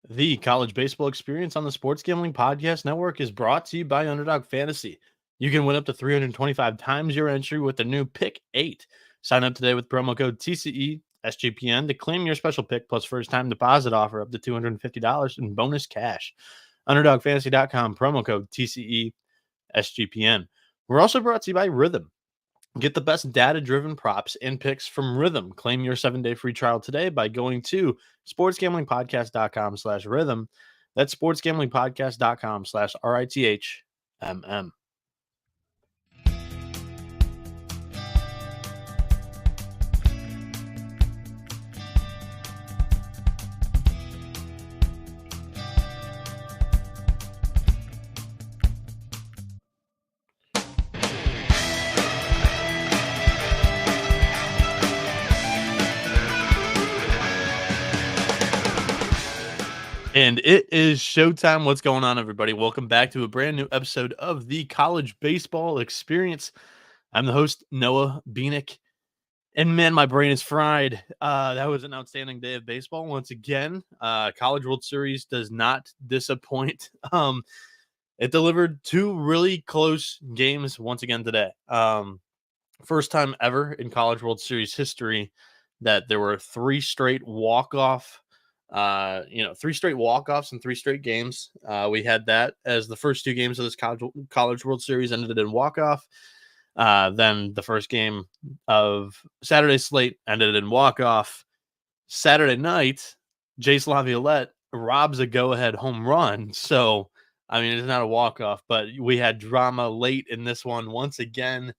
The college baseball experience on the Sports Gambling Podcast Network is brought to you by Underdog Fantasy. You can win up to 325 times your entry with the new Pick 8. Sign up today with promo code TCE SGPN to claim your special pick plus first time deposit offer up to $250 in bonus cash. UnderdogFantasy.com, promo code TCE SGPN. We're also brought to you by Rhythm. Get the best data-driven props and picks from Rhythm. Claim your 7-day free trial today by going to sportsgamblingpodcast.com/rhythm. That's sportsgamblingpodcast.com/RITHMM. And it is showtime. What's going on, everybody? Welcome back to a brand new episode of the College Baseball Experience. I'm the host, Noah Bieniek. And man, my brain is fried. That was an outstanding day of baseball once again. College World Series does not disappoint. It delivered two really close games once again today. First time ever in College World Series history that there were three straight walk-off. Three straight walk-offs in three straight games. We had that as the first two games of this College World Series ended in walk-off. Then the first game of Saturday's slate ended in walk-off. Saturday night, Jace Laviolette robs a go-ahead home run. So, I mean, it's not a walk-off, but we had drama late in this one once again.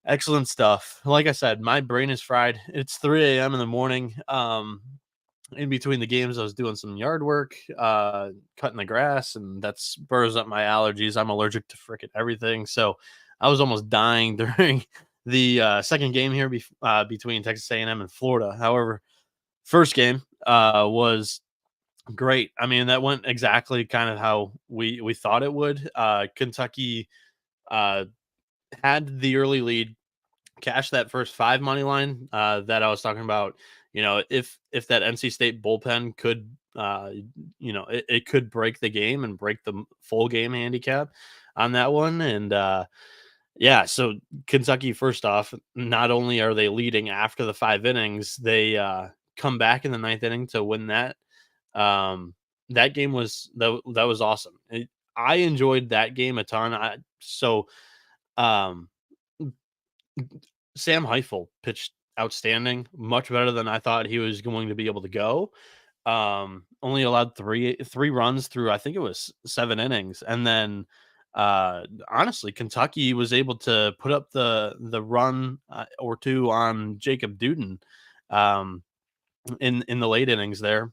Excellent stuff. Like I said, my brain is fried. It's 3 a.m. in the morning. In between the games, I was doing some yard work, cutting the grass, and that spurs up my allergies. I'm allergic to frickin' everything. So I was almost dying during the second game here between Texas A&M and Florida. However, first game was great. I mean, that went exactly kind of how we thought it would. Kentucky uh, had the early lead, cashed that first 5 money line that I was talking about. If that NC State bullpen could, it could break the game and break the full game handicap on that one. And yeah, so Kentucky, first off, not only are they leading after the 5 innings, they come back in the 9th inning to win that. That game that was awesome. I enjoyed that game a ton. Um, Sam Heifel pitched outstanding, much better than I thought he was going to be able to go. Only allowed three runs through, I think it was 7 innings, and then honestly, Kentucky was able to put up the run or two on Jacob Duden in the late innings there.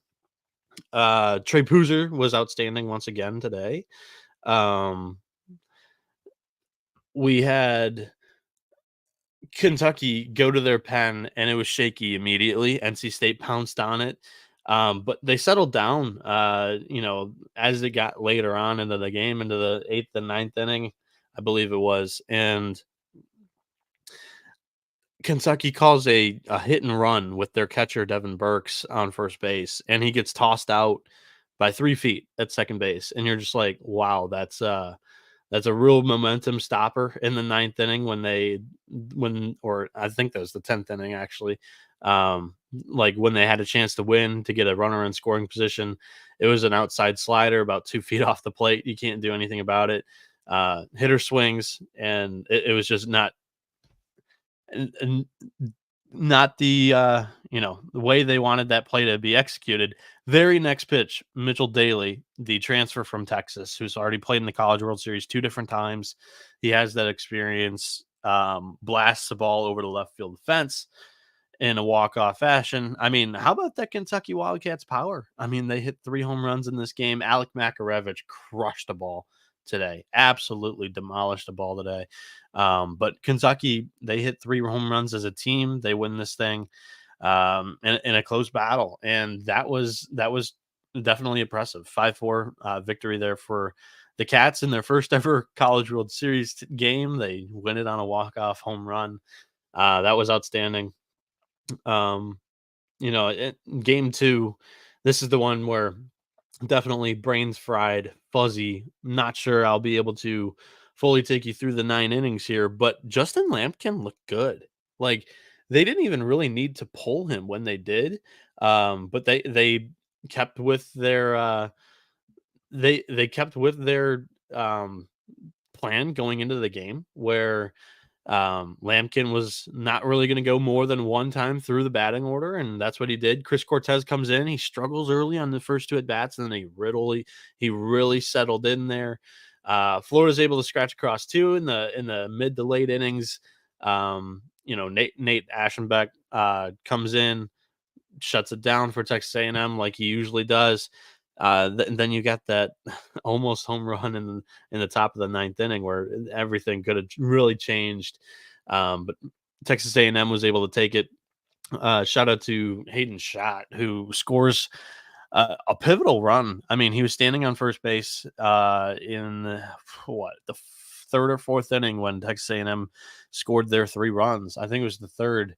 Trey Poozer was outstanding once again today. We had Kentucky go to their pen, and it was shaky immediately. NC State pounced on it, but they settled down. As it got later on into the game, into the 8th and 9th inning, I believe it was, and Kentucky calls a hit and run with their catcher Devin Burks on first base, and he gets tossed out by 3 feet at second base, and you're just like, wow, that's a real momentum stopper in the 9th inning or I think that was the 10th inning actually. Like when they had a chance to win to get a runner in scoring position, it was an outside slider about 2 feet off the plate. You can't do anything about it. Hitter swings, and it was just not not the way they wanted that play to be executed. Very next pitch, Mitchell Daly, the transfer from Texas, who's already played in the College World Series 2 different times. He has that experience. Blasts the ball over the left field fence in a walk-off fashion. I mean, how about that Kentucky Wildcats power? I mean, they hit 3 home runs in this game. Alec Makarevich crushed the ball today. Absolutely demolished the ball today. But Kentucky, they hit 3 home runs as a team. They win this thing in a close battle, and that was definitely impressive. 5-4 victory there for the Cats in their first ever College World Series game. They win it on a walk-off home run. That was outstanding. Game 2, This is the one where definitely brains fried, fuzzy. Not sure I'll be able to fully take you through the 9 innings here, but Justin Lampkin looked good. Like they didn't even really need to pull him when they did, but they kept with their they kept with their um, plan going into the game where Lampkin was not really going to go more than one time through the batting order, and that's what he did. Chris Cortez comes in, he struggles early on the first two at bats, and then he really settled in there. Florida's able to scratch across two in the mid to late innings. Nate Ashenbeck comes in, shuts it down for Texas A&M like he usually does. Then you got that almost home run in the top of the ninth inning where everything could have really changed. But Texas A&M was able to take it. Shout out to Hayden Schott, who scores a pivotal run. I mean, he was standing on first base in the third or fourth inning when Texas A&M scored their 3 runs. I think it was the third.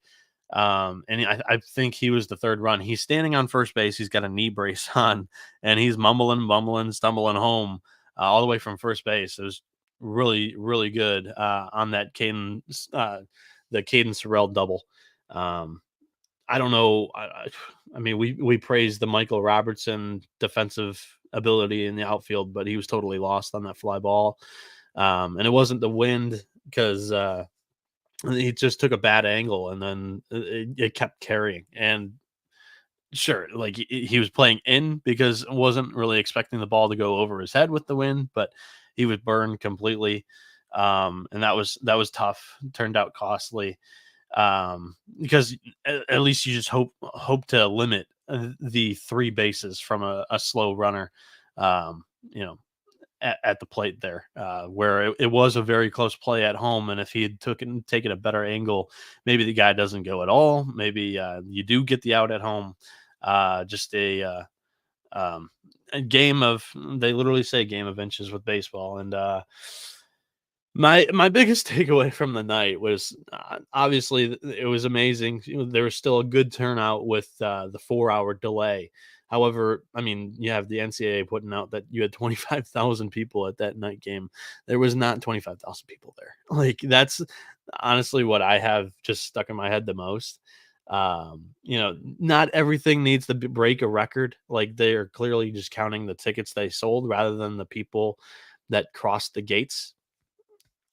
I think he was the third run. He's standing on first base. He's got a knee brace on, and he's mumbling, bumbling, stumbling home all the way from first base. It was really, really good on that the Caden Sorrell double. I don't know. I mean, we praised the Michael Robertson defensive ability in the outfield, but he was totally lost on that fly ball. And it wasn't the wind because he just took a bad angle and then it kept carrying. And sure, like he was playing in because wasn't really expecting the ball to go over his head with the wind, but he was burned completely. And that was tough. Turned out costly because at least you just hope to limit the 3 bases from a slow runner. Um, you know, at the plate there, where it was a very close play at home. And if he had taken a better angle, maybe the guy doesn't go at all. Maybe you do get the out at home. Just a game of, they literally say game of inches with baseball. And my biggest takeaway from the night was obviously it was amazing. There was still a good turnout with the 4-hour delay. However, I mean, you have the NCAA putting out that you had 25,000 people at that night game. There was not 25,000 people there. Like that's honestly what I have just stuck in my head the most. Not everything needs to break a record. Like they are clearly just counting the tickets they sold rather than the people that crossed the gates.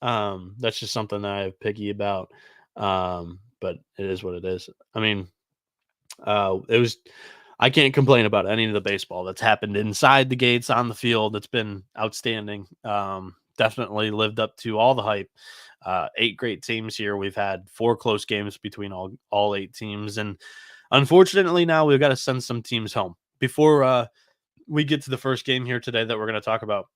That's just something that I have picky about. But it is what it is. I mean, it was I can't complain about any of the baseball that's happened inside the gates on the field. It's been outstanding. Definitely lived up to all the hype. 8 great teams here. We've had 4 close games between all 8 teams, and unfortunately, now we've got to send some teams home before we get to the first game here today that we're going to talk about.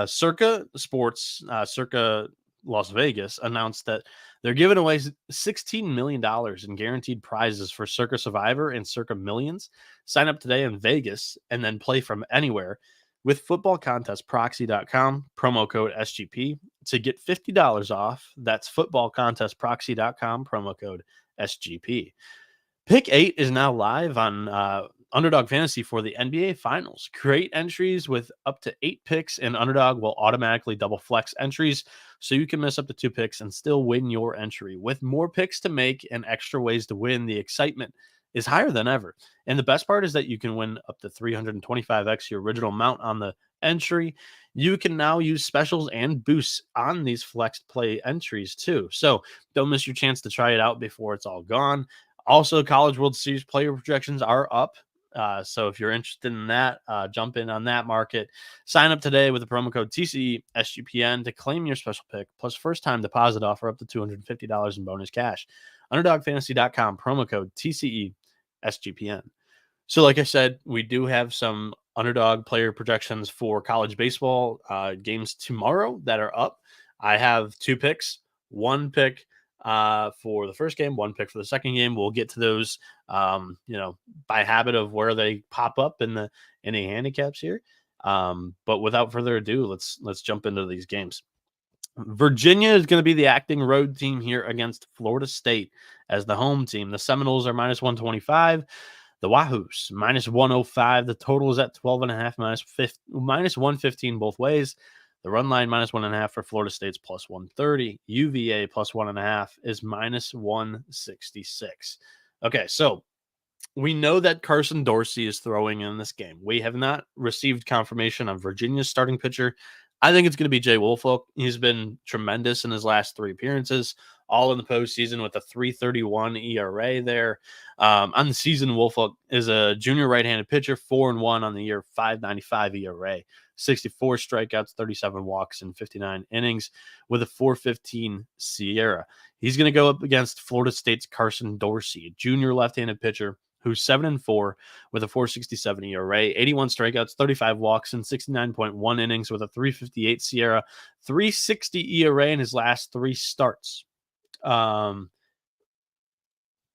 Circa Sports, Circa Las Vegas announced that they're giving away $16 million in guaranteed prizes for Circa Survivor and Circa Millions. Sign up today in Vegas and then play from anywhere with footballcontestproxy.com, promo code SGP to get $50 off. That's footballcontestproxy.com, promo code SGP. Pick 8 is now live on Underdog Fantasy for the NBA Finals. Create entries with up to 8 picks, and Underdog will automatically double flex entries so you can miss up to 2 picks and still win your entry. With more picks to make and extra ways to win, the excitement is higher than ever. And the best part is that you can win up to 325x your original amount on the entry. You can now use specials and boosts on these flexed play entries too. So don't miss your chance to try it out before it's all gone. Also, College World Series player projections are up. So if you're interested in that, jump in on that market. Sign up today with the promo code TCESGPN to claim your special pick, plus first-time deposit offer up to $250 in bonus cash. UnderdogFantasy.com, promo code TCESGPN. So like I said, we do have some Underdog player projections for college baseball games tomorrow that are up. I have 2 picks, 1 pick for the first game, 1 pick for the second game. We'll get to those, by habit of where they pop up in the handicaps here. But without further ado, let's jump into these games. Virginia is going to be the acting road team here against Florida State as the home team. The Seminoles are minus 125. The Wahoos minus 105. The total is at 12.5, minus 115 both ways. The run line minus 1.5 for Florida State's plus 130. UVA plus 1.5 is minus 166. Okay, so we know that Carson Dorsey is throwing in this game. We have not received confirmation on Virginia's starting pitcher. I think it's going to be Jay Woolfolk. He's been tremendous in his last 3 appearances, all in the postseason with a 3.31 ERA there. On the season, Woolfolk is a junior right-handed pitcher, 4-1 on the year, 5.95 ERA, 64 strikeouts, 37 walks in 59 innings with a 4.15 SIERA. He's going to go up against Florida State's Carson Dorsey, a junior left-handed pitcher who's 7-4 with a 4.67 ERA, 81 strikeouts, 35 walks, and 69.1 innings with a 3.58 SIERA, 3.60 ERA in his last 3 starts.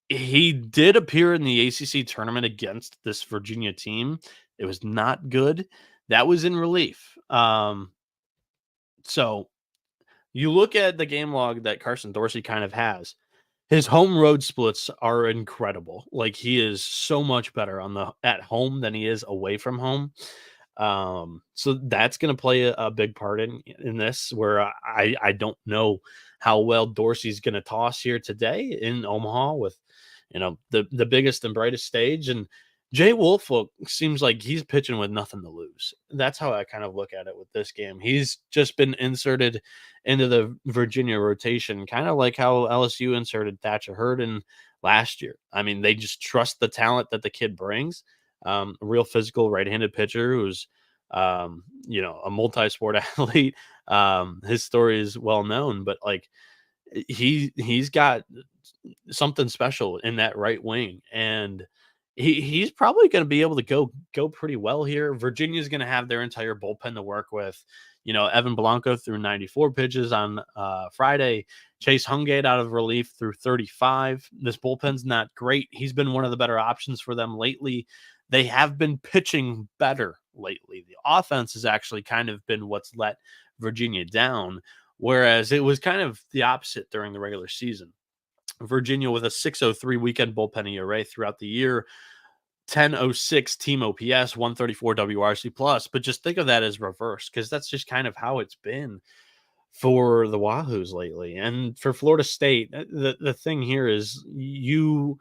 He did appear in the ACC tournament against this Virginia team. It was not good. That was in relief. So you look at the game log that Carson Dorsey kind of has. His home road splits are incredible. Like, he is so much better at home than he is away from home. So that's going to play a big part in this, where I don't know how well Dorsey's going to toss here today in Omaha with, the biggest and brightest stage. And Jay Woolfolk seems like he's pitching with nothing to lose. That's how I kind of look at it with this game. He's just been inserted into the Virginia rotation, kind of like how LSU inserted Thatcher Herndon last year. I mean, they just trust the talent that the kid brings. A real physical right-handed pitcher who's, a multi-sport athlete. His story is well known, but like he's got something special in that right wing, and he's probably going to be able to go pretty well here. Virginia's going to have their entire bullpen to work with. Evan Blanco threw 94 pitches on Friday. Chase Hungate out of relief through 35. This bullpen's not great. He's been one of the better options for them lately. They have been pitching better lately. The offense has actually kind of been what's let Virginia down, whereas it was kind of the opposite during the regular season. Virginia with a 6.03 weekend bullpen ERA throughout the year, 10.06 team OPS, 134 WRC plus. But just think of that as reverse, because that's just kind of how it's been for the Wahoos lately. And for Florida State, the thing here is you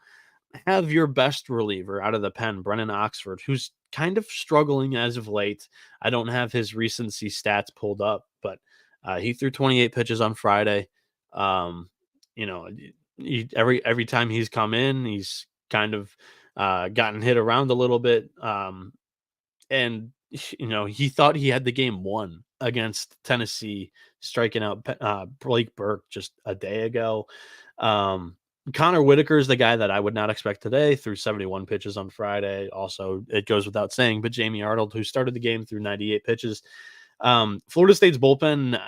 have your best reliever out of the pen, Brennan Oxford, who's kind of struggling as of late. I don't have his recency stats pulled up, but he threw 28 pitches on Friday. Every time he's come in, he's kind of gotten hit around a little bit. And he thought he had the game won against Tennessee, striking out Blake Burke just a day ago. Connor Whitaker is the guy that I would not expect today, threw 71 pitches on Friday. Also, it goes without saying, but Jamie Arnold, who started the game, through 98 pitches. Florida State's bullpen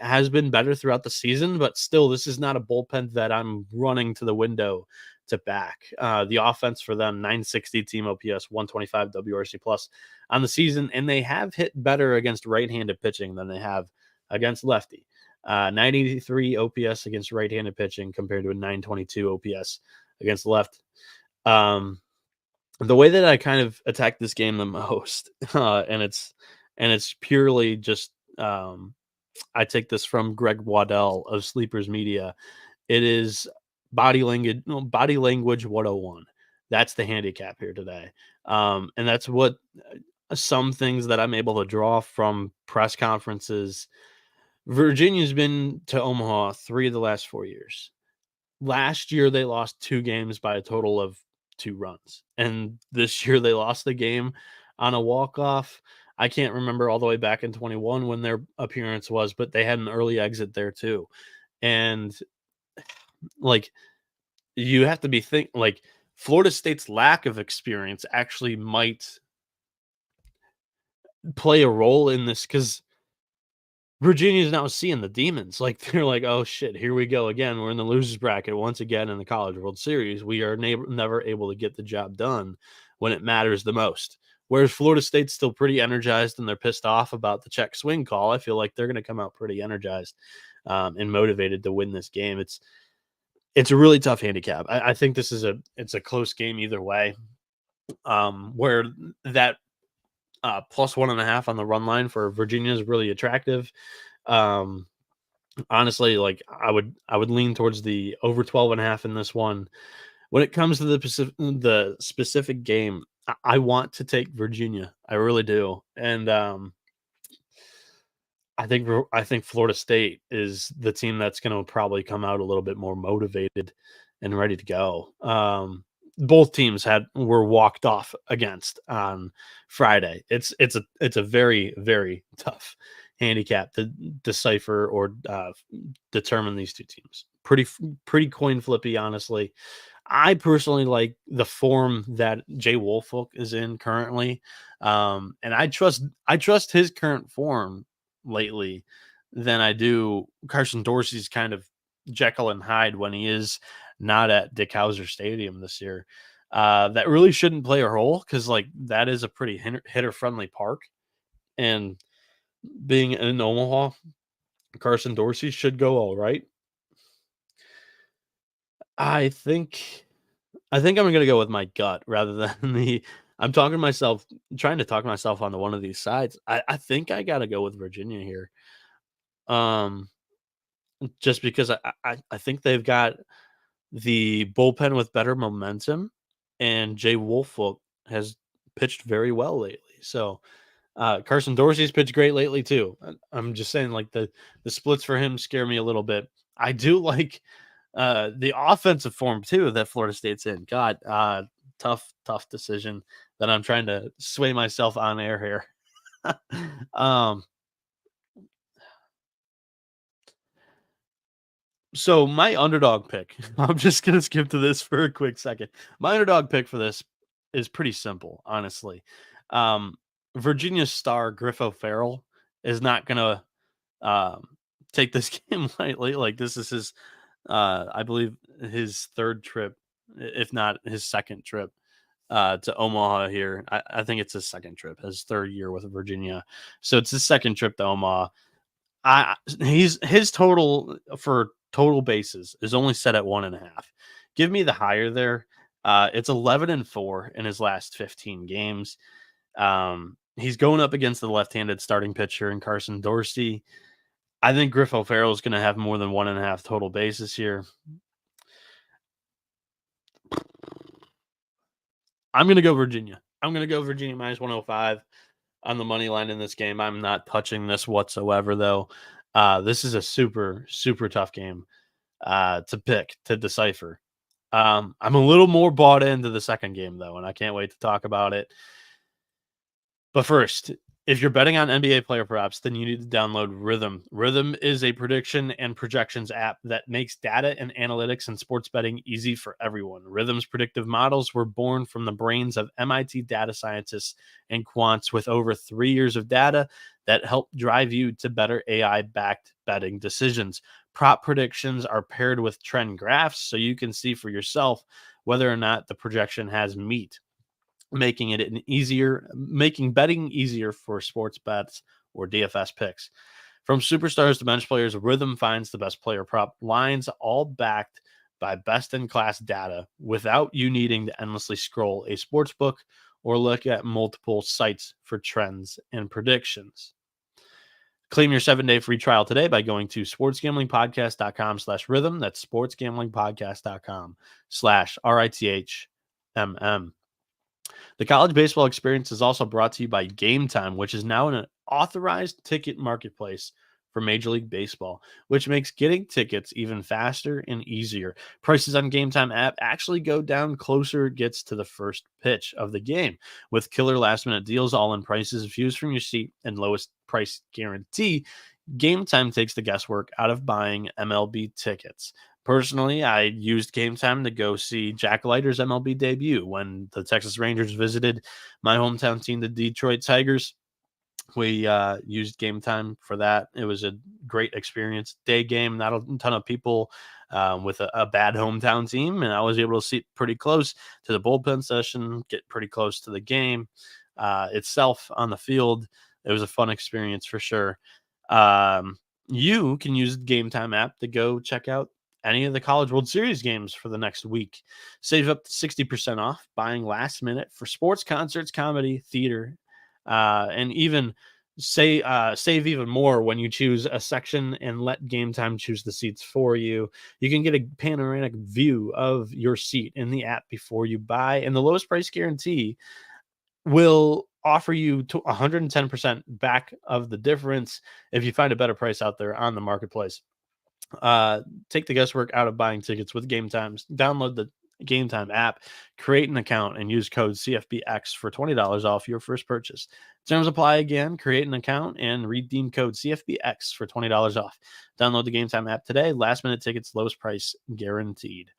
has been better throughout the season, but still, this is not a bullpen that I'm running to the window to back. The offense for them, 960 team OPS, 125 WRC plus on the season, and they have hit better against right-handed pitching than they have against lefty. 983 OPS against right-handed pitching compared to a 922 OPS against left. The way that I kind of attack this game the most, and it's purely just I take this from Greg Waddell of Sleepers Media. It is body language 101. That's the handicap here today. And that's what some things that I'm able to draw from press conferences. Virginia's been to Omaha 3 of the last 4 years. Last year, they lost 2 games by a total of 2 runs. And this year, they lost the game on a walk-off. I can't remember all the way back in 21 when their appearance was, but they had an early exit there too. And you have to be Florida State's lack of experience actually might play a role in this, because Virginia's now seeing the demons. They're like, oh shit, here we go again. We're in the losers bracket once again in the College World Series. We are never able to get the job done when it matters the most. Whereas Florida State's still pretty energized and they're pissed off about the check swing call. I feel like they're going to come out pretty energized and motivated to win this game. It's a really tough handicap. I think this is it's a close game either way. where that plus 1.5 on the run line for Virginia is really attractive. Um, Honestly, like I would lean towards the over 12.5 in this one. When it comes to the specific game, I want to take Virginia. I really do. And I think Florida State is the team that's going to probably come out a little bit more motivated and ready to go. Both teams were walked off against on Friday. It's a very very tough handicap to decipher or determine these two teams. Pretty coin flippy, honestly. I personally like the form that Jay Woolfolk is in currently, and I trust his current form lately than I do Carson Dorsey's kind of Jekyll and Hyde when he is not at Dick Howser Stadium this year. That really shouldn't play a role because like that is a pretty hitter friendly park, and being in Omaha, Carson Dorsey should go all right. I think I'm gonna go with my gut rather than the. I'm talking to myself, trying to talk myself onto one of these sides. I think I gotta go with Virginia here. Um, just because I think they've got the bullpen with better momentum, and Jay Woolfolk has pitched very well lately. So Carson Dorsey's pitched great lately too. I'm just saying, like the splits for him scare me a little bit. I do like the offensive form too that Florida State's in. God, tough decision that I'm trying to sway myself on air here. um, so my underdog pick, I'm just gonna skip to this for a quick second. My underdog pick for this is pretty simple, honestly. Um, Virginia's star Griffo Farrell is not gonna um, take this game lightly. Like this is his, I believe, his third trip, if not his second trip to Omaha here. I think it's his second trip, his third year with Virginia. So it's his second trip to Omaha. He's his total for total bases is only set at 1.5. Give me the higher there. It's 11-4 in his last 15 games. He's going up against the left-handed starting pitcher in Carson Dorsey. I think Griffo Farrell is going to have more than 1.5 total bases here. I'm going to go Virginia. I'm going to go Virginia minus 105 on the money line in this game. I'm not touching this whatsoever, though. This is a super, super tough game to pick, to decipher. I'm a little more bought into the second game, though, and I can't wait to talk about it. But first, if you're betting on NBA player props, then you need to download Rhythm. Rhythm is a prediction and projections app that makes data and analytics and sports betting easy for everyone. Rhythm's predictive models were born from the brains of MIT data scientists and quants with over 3 years of data that help drive you to better AI-backed betting decisions. Prop predictions are paired with trend graphs so you can see for yourself whether or not the projection has meat, making betting easier for sports bets or DFS picks. From superstars to bench players, Rhythm finds the best player prop lines, all backed by best in class data without you needing to endlessly scroll a sports book or look at multiple sites for trends and predictions. Claim your 7-day free trial today by going to sportsgamblingpodcast.com/rhythm. That's sportsgamblingpodcast.com/RITHMM. The college baseball experience is also brought to you by Game Time, which is now an authorized ticket marketplace for Major League Baseball, which makes getting tickets even faster and easier. Prices on Game Time app actually go down closer it gets to the first pitch of the game, with killer last minute deals, all in prices, views from your seat, and lowest price guarantee. Game Time takes the guesswork out of buying MLB tickets. Personally, I used Game Time to go see Jack Leiter's MLB debut when the Texas Rangers visited my hometown team, the Detroit Tigers. We used Game Time for that. It was a great experience. Day game, not a ton of people, with a bad hometown team, and I was able to sit pretty close to the bullpen session, get pretty close to the game itself on the field. It was a fun experience for sure. You can use the Game Time app to go check out any of the College World Series games for the next week. Save up to 60% off buying last minute for sports, concerts, comedy, theater, and even save even more when you choose a section and let Game Time choose the seats for you. You can get a panoramic view of your seat in the app before you buy, and the lowest price guarantee will offer you to 110% back of the difference if you find a better price out there on the marketplace. Take the guesswork out of buying tickets with Game Times. Download the Game Time app, create an account, and use code CFBX for $20 off your first purchase. Terms apply again. Create an account and redeem code CFBX for $20 off. Download the Game Time app today. Last minute tickets, lowest price guaranteed.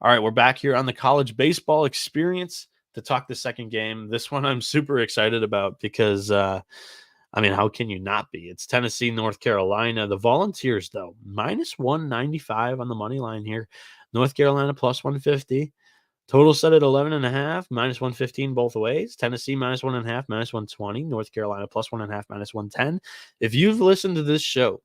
All right, we're back here on the college baseball experience to talk the second game. This one I'm super excited about because how can you not be? It's Tennessee, North Carolina. The Volunteers, though, minus 195 on the money line here. North Carolina plus 150. Total set at 11.5, minus 115 both ways. Tennessee minus 1.5, minus 120. North Carolina plus 1.5, minus 110. If you've listened to this show,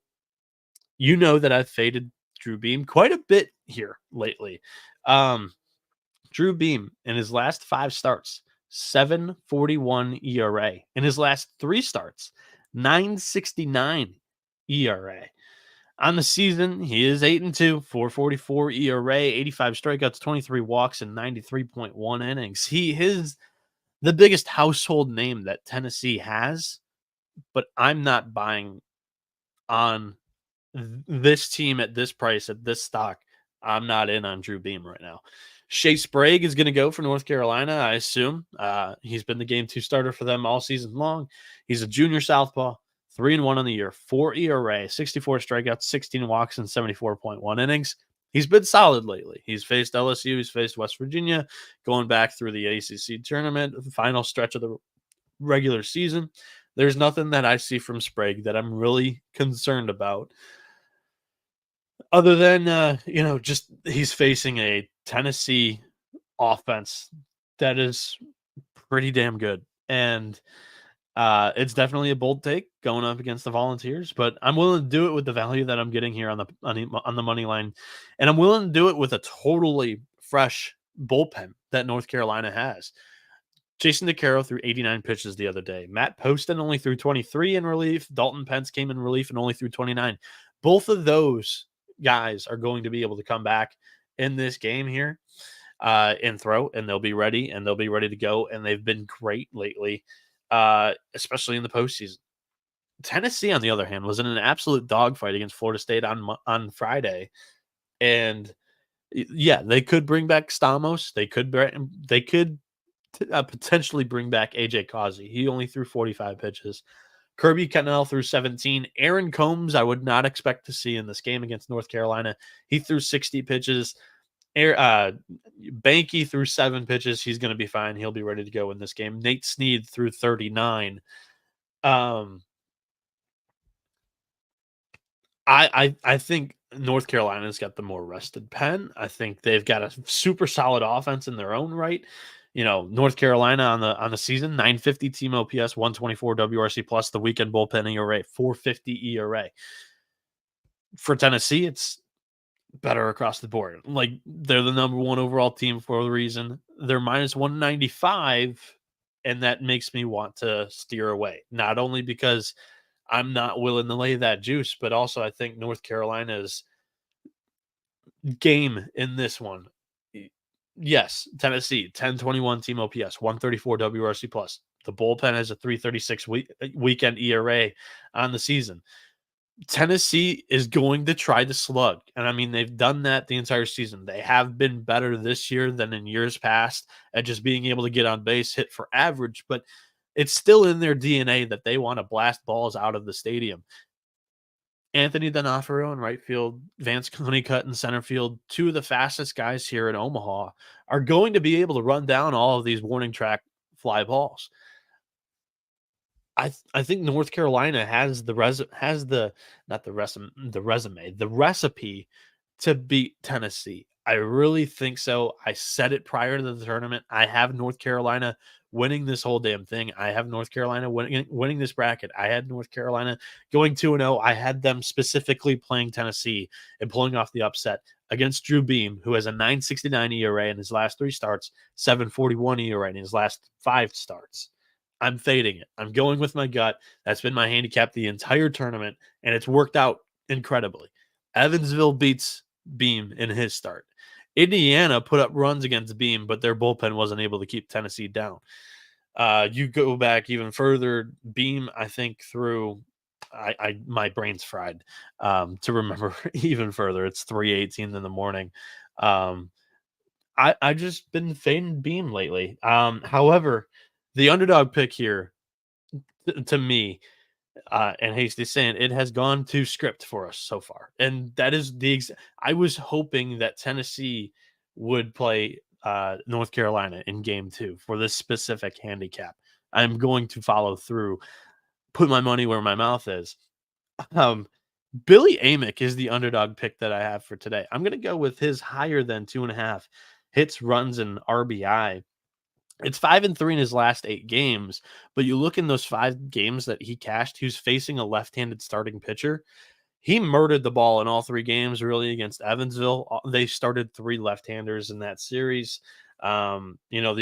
you know that I've faded Drew Beam quite a bit here lately. Drew Beam in his last 5 starts, 7.41 ERA. In his last 3 starts, 9.69 ERA. On the season, he is 8-2, 4.44 ERA, 85 strikeouts, 23 walks, and 93.1 innings. He is the biggest household name that Tennessee has, but I'm not buying on this team at this price, at this stock. I'm not in on Drew Beam right now. Shea Sprague is going to go for North Carolina, I assume. He's been the game 2 starter for them all season long. He's a junior southpaw, 3-1 on the year, 4 ERA, 64 strikeouts, 16 walks, and 74.1 innings. He's been solid lately. He's faced LSU, he's faced West Virginia, going back through the ACC tournament, the final stretch of the regular season. There's nothing that I see from Sprague that I'm really concerned about. Other than, just he's facing a Tennessee offense that is pretty damn good. And it's definitely a bold take going up against the Volunteers, but I'm willing to do it with the value that I'm getting here on the money line. And I'm willing to do it with a totally fresh bullpen that North Carolina has. Jason DeCaro threw 89 pitches the other day. Matt Poston only threw 23 in relief. Dalton Pence came in relief and only threw 29. Both of those guys are going to be able to come back in this game here and throw, and they'll be ready, and they'll be ready to go. And they've been great lately, especially in the postseason. Tennessee, on the other hand, was in an absolute dogfight against Florida State on Friday. And yeah, they could bring back Stamos. They could potentially bring back AJ Causey. He only threw 45 pitches. Kirby Connell threw 17. Aaron Combs, I would not expect to see in this game against North Carolina. He threw 60 pitches. Banky threw 7 pitches. He's going to be fine. He'll be ready to go in this game. Nate Snead threw 39. I think North Carolina's got the more rested pen. I think they've got a super solid offense in their own right. North Carolina on the season, 950 team OPS, 124 WRC plus, the weekend bullpen ERA, 450 ERA. For Tennessee, it's better across the board. Like, they're the number 1 overall team for a reason. They're minus 195, and that makes me want to steer away. Not only because I'm not willing to lay that juice, but also I think North Carolina's game in this one. Yes, Tennessee, 1021 team OPS, 134 WRC plus. The bullpen has a 336 weekend ERA on the season. Tennessee is going to try to slug. And they've done that the entire season. They have been better this year than in years past at just being able to get on base, hit for average, but it's still in their DNA that they want to blast balls out of the stadium. Anthony D'Onofrio in right field, Vance Honeycutt in center field, 2 of the fastest guys here in Omaha, are going to be able to run down all of these warning track fly balls. I think North Carolina has the recipe to beat Tennessee. I really think so. I said it prior to the tournament. I have North Carolina winning this whole damn thing. I have North Carolina winning this bracket. I had North Carolina going 2-0. I had them specifically playing Tennessee and pulling off the upset against Drew Beam, who has a 9.69 ERA in his last 3 starts, 7.41 ERA in his last 5 starts. I'm fading it. I'm going with my gut. That's been my handicap the entire tournament, and it's worked out incredibly. Evansville beats Beam in his start. Indiana put up runs against Beam, but their bullpen wasn't able to keep Tennessee down. You go back even further, Beam, I think through my brain's fried to remember even further. It's 3:18 in the morning. I just been fading Beam lately. However, the underdog pick here to me, and Hasty saying it has gone to script for us so far, and that is I was hoping that Tennessee would play North Carolina in Game 2 for this specific handicap. I'm going to follow through, put my money where my mouth is. Um, Billy Amick is the underdog pick that I have for today. I'm going to go with his higher than 2.5 hits, runs, and RBI. It's 5-3 in his last 8 games, but you look in those 5 games that he cashed, he was facing a left-handed starting pitcher. He murdered the ball in all 3 games, really, against Evansville. They started 3 left-handers in that series. The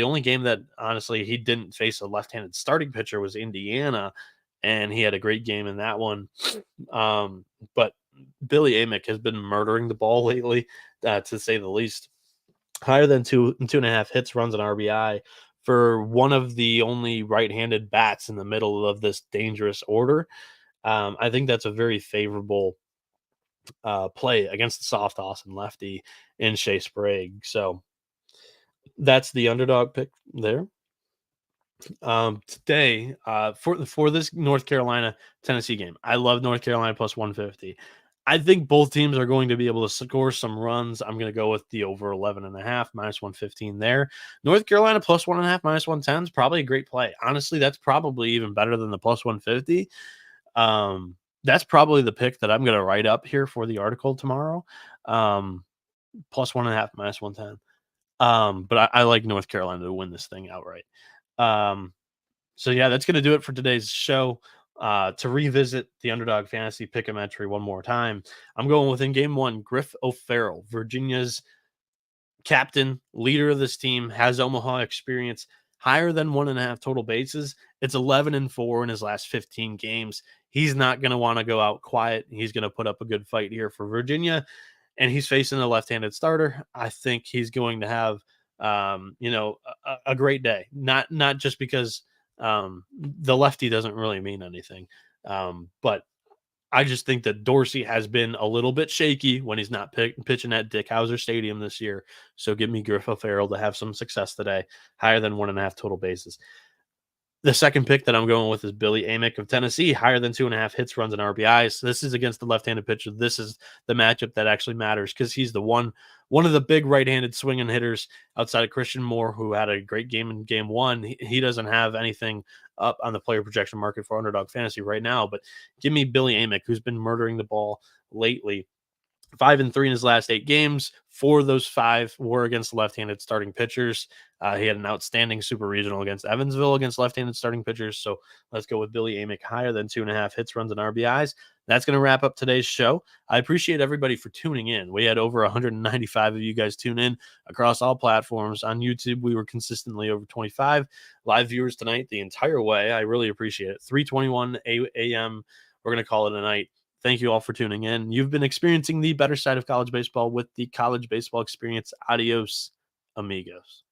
only game that honestly he didn't face a left-handed starting pitcher was Indiana, and he had a great game in that one. But Billy Amick has been murdering the ball lately, to say the least. Higher than 2.5 hits, runs, and RBI for one of the only right-handed bats in the middle of this dangerous order. I think that's a very favorable play against the soft toss and lefty in Shea Sprague. So that's the underdog pick there. Today, for this North Carolina Tennessee game, I love North Carolina plus 150. I think both teams are going to be able to score some runs. I'm going to go with the over 11.5 minus 115 there. North Carolina plus 1.5 minus 110 is probably a great play. Honestly, that's probably even better than the plus 150. That's probably the pick that I'm going to write up here for the article tomorrow. Plus 1.5 minus 110. But I like North Carolina to win this thing outright. So yeah, that's going to do it for today's show. To revisit the underdog fantasy pick'em entry one more time, I'm going with in game 1, Griff O'Farrell, Virginia's captain, leader of this team, has Omaha experience, higher than 1.5 total bases. It's 11-4 in his last 15 games. He's not going to want to go out quiet. He's going to put up a good fight here for Virginia, and he's facing a left-handed starter. I think he's going to have, a great day. Not just because the lefty doesn't really mean anything, but I just think that Dorsey has been a little bit shaky when he's not pitching at Dick Howser Stadium this year. So give me Griff O'Farrell to have some success today, higher than 1.5 total bases. The second pick that I'm going with is Billy Amick of Tennessee, higher than 2.5 hits, runs, and RBIs. So this is against the left-handed pitcher. This is the matchup that actually matters because he's the one of the big right-handed swinging hitters outside of Christian Moore, who had a great game in game 1. He doesn't have anything up on the player projection market for underdog fantasy right now, but give me Billy Amick, who's been murdering the ball lately. 5-3 in his last 8 games. 4 of those 5 were against left-handed starting pitchers. He had an outstanding super regional against Evansville against left-handed starting pitchers. So let's go with Billy Amick, higher than 2.5 hits, runs, and RBIs. That's going to wrap up today's show. I appreciate everybody for tuning in. We had over 195 of you guys tune in across all platforms. On YouTube, we were consistently over 25 live viewers tonight the entire way. I really appreciate it. 3:21 a.m. We're going to call it a night. Thank you all for tuning in. You've been experiencing the better side of college baseball with the College Baseball Experience. Adios, amigos.